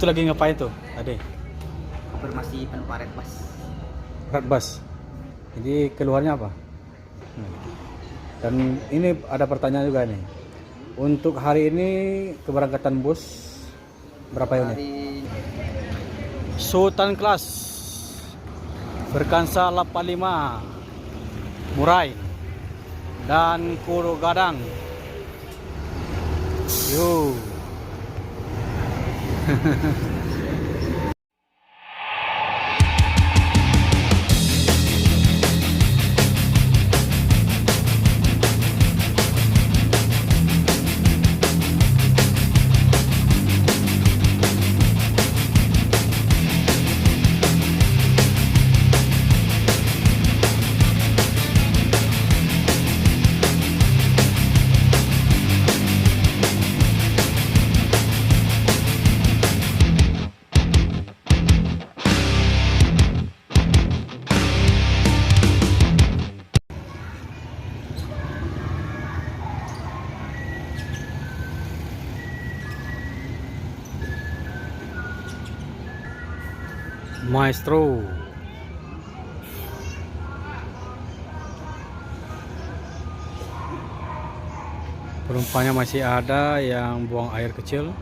Itu lagi ngapain tuh tadi? Konfirmasi penumpang red bus. Red bus. Jadi keluarnya apa? Dan ini ada pertanyaan juga nih. Untuk hari ini keberangkatan bus berapa unit? Sultan Class Berkansa 85 Murai dan Kuro Gadang. Yo. Maestro. Penumpangnya masih ada yang buang air kecil.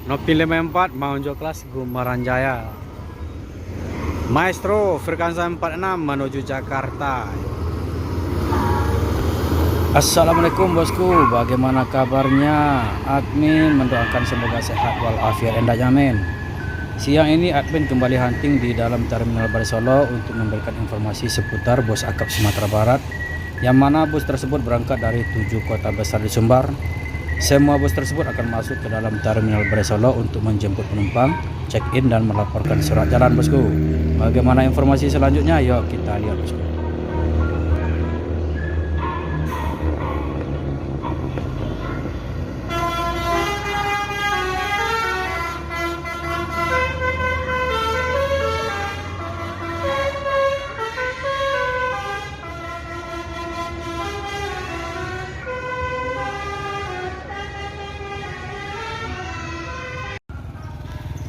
Nopi 54 Maunjo Kelas Gumaran Jaya. Maestro Frekansa 46 menuju Jakarta. Assalamualaikum bosku, bagaimana kabarnya? Admin mendoakan semoga sehat walafiat enda jamin. Siang ini admin kembali hunting di dalam Terminal Balai Solo untuk memberikan informasi seputar bus akap Sumatera Barat, yang mana bus tersebut berangkat dari 7 kota besar di Sumbar. Semua bus tersebut akan masuk ke dalam Terminal Balai Solo untuk menjemput penumpang, check-in dan melaporkan surat jalan bosku. Bagaimana informasi selanjutnya? Yuk kita lihat bosku.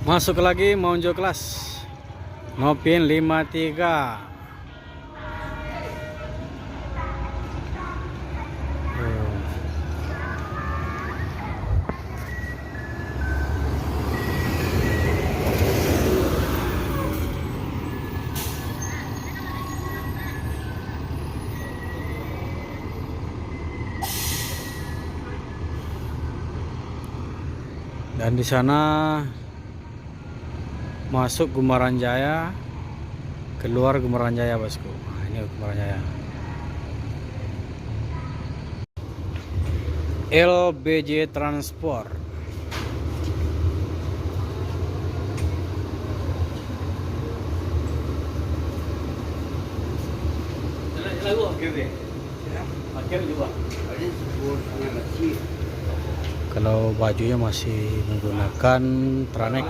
Masuk lagi Maunjo Kelas Nopin 53. Dan di sana masuk Gumaran Jaya, keluar Gumaran Jaya bosku. Nah, ini Gumaran Jaya. LBJ Transport. Kalau bajunya masih menggunakan Tranek.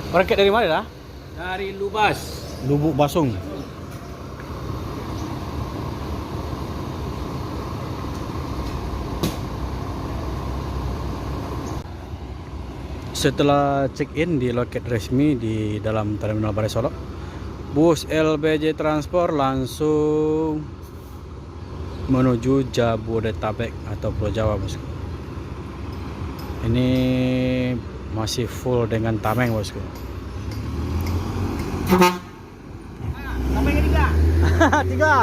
Berangkat dari mana dah? Dari Lubas. Lubuk Basung. Setelah check-in di loket resmi di dalam Terminal Balai Solo, bus LBJ Transport langsung menuju Jabodetabek atau Pulau Jawa bosku. Ini masih full dengan tameng bosku. Tameng ketiga. Tiga.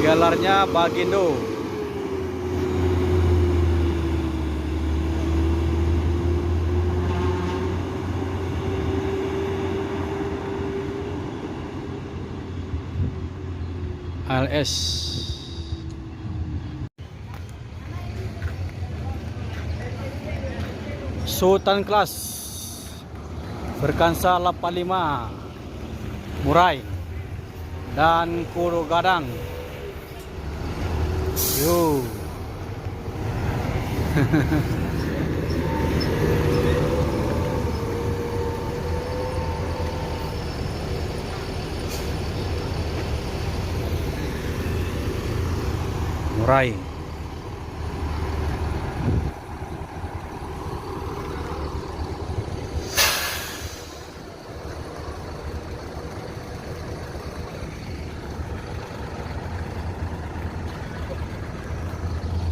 Galarnya Bagindo. ALS. Sultan Class Berkansa 85 Murai dan Kudo Gadang. Yo. Murai.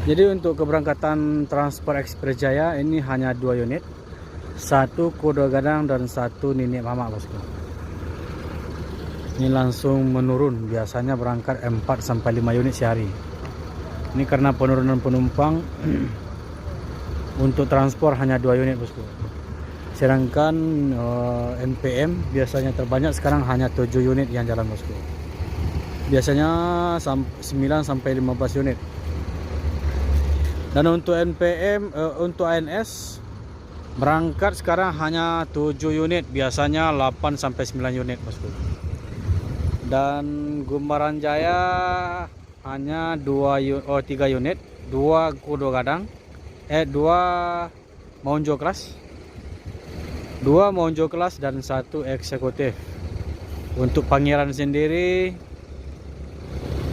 Jadi untuk keberangkatan Transport Express Jaya ini hanya 2 unit, 1 Kudo Gadang dan 1 Nini Mama, bosku. Ini langsung menurun, biasanya berangkat 4-5 unit sehari. Ini karena penurunan penumpang. Untuk transport hanya 2 unit, bosku. Sedangkan NPM biasanya terbanyak sekarang hanya 7 unit yang jalan, bosku. Biasanya 9-15 unit. Dan untuk NPM, untuk ANS berangkat sekarang hanya 7 unit, biasanya 8-9 unit, bosku. Dan Gumbaran Jaya hanya 3 unit, 2 Kudo Gadang, 2 Monjo Class, 2 Monjo Class dan 1 eksekutif. Untuk Pangeran sendiri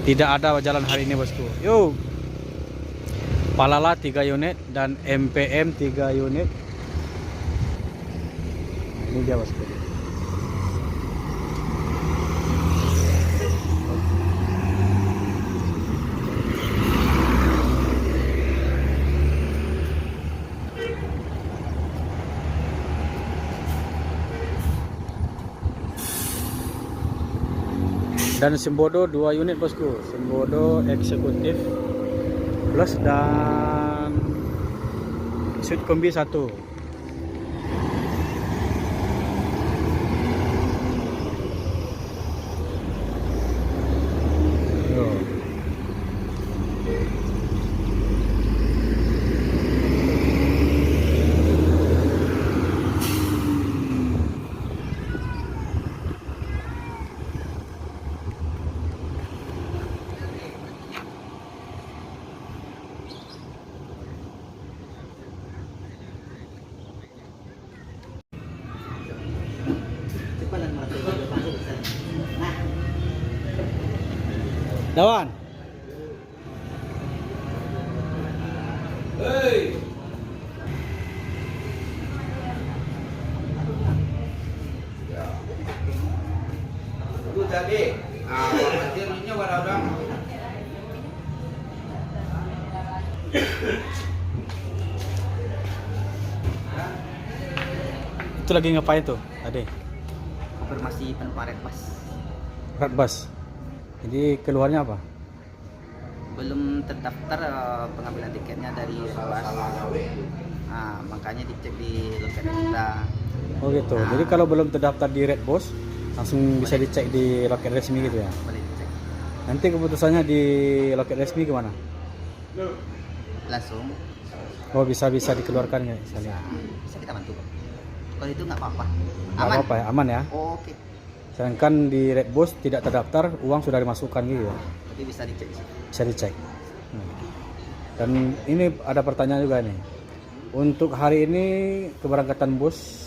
tidak ada jalan hari ini, bosku. Yuk. Palala 3 unit dan MPM 3 unit. Ini dia, bosku. Dan Sembodo 2 unit, bosku. Sembodo eksekutif plus dan suite kombi 1. Dawan. Hei. Itu tadi. Hasilnya wadah. Itu lagi ngapain tuh tadi? Konfirmasi penumpang bus. Bus. Jadi keluarnya apa? Belum terdaftar pengambilan tiketnya dari bus. Nah, makanya dicek di loket kita. Oh gitu. Jadi kalau belum terdaftar di Red Bus, langsung bisa dicek di loket resmi gitu ya? Boleh dicek. Nanti keputusannya di loket resmi gimana? Langsung. Oh bisa dikeluarkan ya misalnya? Bisa kita bantu. Kalau itu nggak apa-apa. Nggak Aman. apa-apa ya, aman ya? Oh, oke. Sedangkan di Red Bus tidak terdaftar, uang sudah dimasukkan gitu ya? Jadi bisa dicek. Bisa dicek. Dan ini ada pertanyaan juga nih. Untuk hari ini keberangkatan bus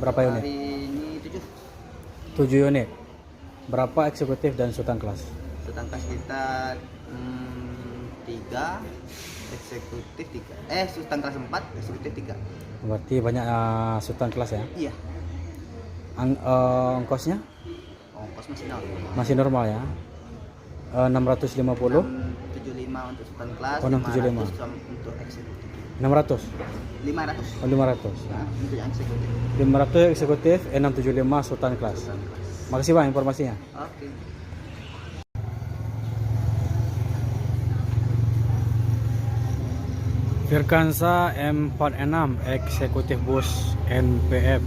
berapa unit? Hari ini 7. 7 unit. Berapa eksekutif dan Sultan Class? Sultan Class kita 3, eksekutif 3. Sultan Class 4, eksekutif 3. Berarti banyak Sultan Class ya? Iya. Ongkosnya? Ongkos masih normal. Masih normal ya? 650? 675 untuk Sultan Class, Oh, 675. 500 untuk eksekutif. 600? 500. Oh, 500. Nah, untuk yang eksekutif. 500 eksekutif, 675 Sultan Class. Sultan Class. Makasih Bang informasinya. Oke. Virkansa M46 eksekutif bus NPM.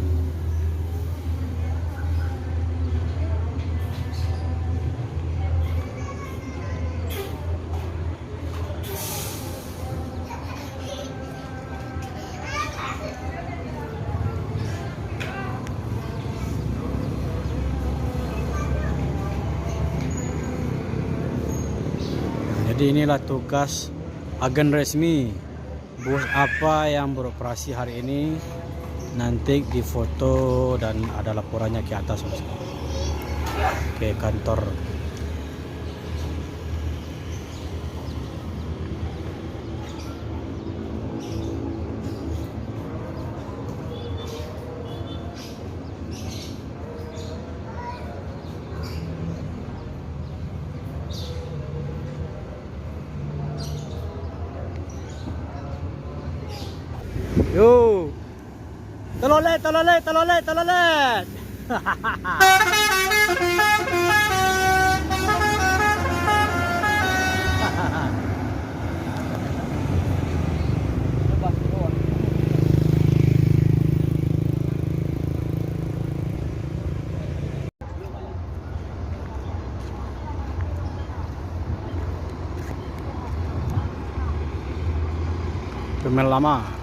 Jadi inilah tugas agen resmi. Bus apa yang beroperasi hari ini nanti difoto dan ada laporannya ke atas, ke kantor. Yo, telolet. Pemain lama.